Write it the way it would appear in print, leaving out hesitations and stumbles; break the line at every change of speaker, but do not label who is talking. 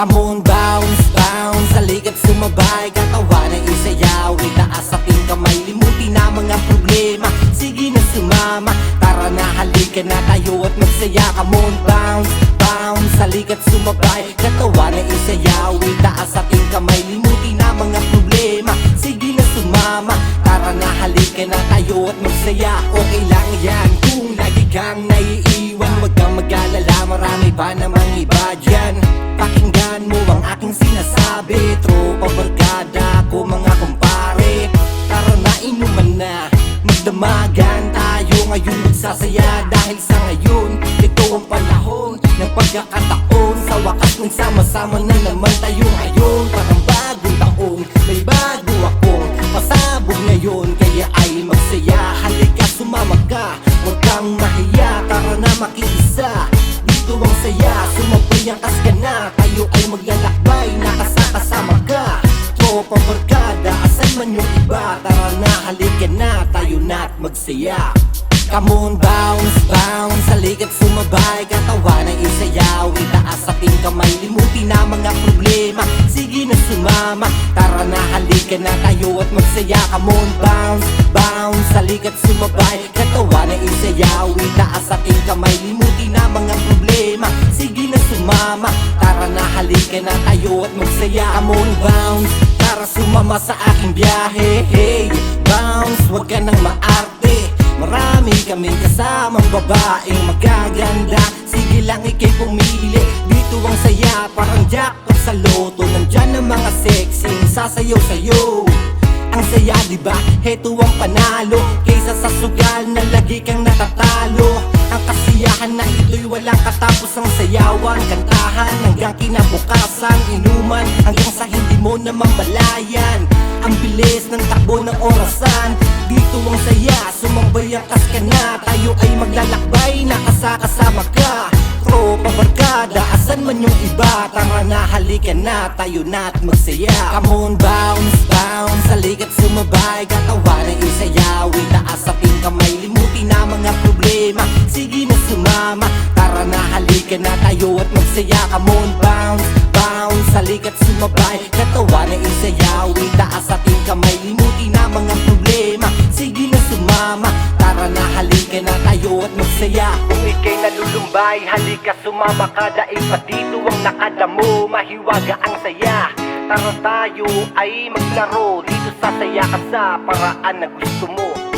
Come on, bounce, bounce, halika't sumabay, katawan ay isayaw, itaas ating kamay, limutin na mga problema. Sige na sumama, tara na halika na tayo at magsaya. Come on, bounce, bounce, halika't sumabay, katawan ay isayaw, itaas ating kamay, limutin na mga problema. Sige na sumama, tara na halika na tayo at magsaya. Okay lang yan kung lagi kang naiiwan, wag kang mag-alala, marami pa namang iba dyan. Pakinggan mo ang aking sinasabi, tropa, barkada ko, mga kumpare. Tara na, inuman na, magdamagan tayo ngayon, magsasaya. Dahil sa ngayon, ito ang panahon ng pagkakataon. Sa wakas nagsama-sama na naman tayo ngayon. Parang bagong taon, may bago akong pasabog ngayon. Kaya ay magsaya, halika sumama ka, huwag kang mahiya. Tara na makiisa, dito ang saya, sumabay ang ka na. Tayo ay maglalakbay, nakasakasama ka, tropa, barkada, asan man yung iba. Tara na, halika na, tayo na't magsaya. Come on, bounce, bounce, halika't sumabay, katawan ay isayaw, itaas ating kamay, limutin na mga problema. Sige na sumama, tara na, halika na tayo at magsaya. Come on, bounce, bounce, halika't sumabay, katawan ay isayaw, itaas ating kamay, limutin na mga problema. Sige na sumama, tara na, halika na tayo at magsaya. Come on, bounce, tara sumama sa aking biyahe. Hey, bounce, wag ka nang maarte, marami kaming kasamang babaeng magaganda. Sige lang ikay pumili, dito ang saya, parang jackpot sa loto. Nandyan ang mga sexing sasayaw sa'yo. Ang saya diba, heto ang panalo, kaysa sa sugal na lagi kang natatalo. Ang kasiyahan na ito'y walang katapos, ang sayawan, kantahan, hanggang kinabukasan, inuman, hanggang sa hindi mo na mamalayan. Ang bilis ng takbo ng orasan, dito ang saya, sumambay ang ka na. Tayo ay maglalakbay, nakasakasama ka, tropa, barkada, asan man yung iba. Tara na, halika na, tayo na't magsaya. Come on, bounce, bounce, halika't sumabay, katawan ay isayaw, itaas ating kamay, limutin na mga problema. Sige na sumama, tara na, halika na tayo at magsaya. Come on, bounce, bounce, halika't sumabay, katawan ay isayaw, itaas ating kamay, limutin na mga problema. Sige na sumama, tara na, halika na tayo at magsaya. Kung ikay nalulumbay, halika sumama ka, dahil pa dito ang nakadamo, mahiwaga ang saya. Tara tayo ay maglaro, dito sa saya ka sa paraan na gusto mo.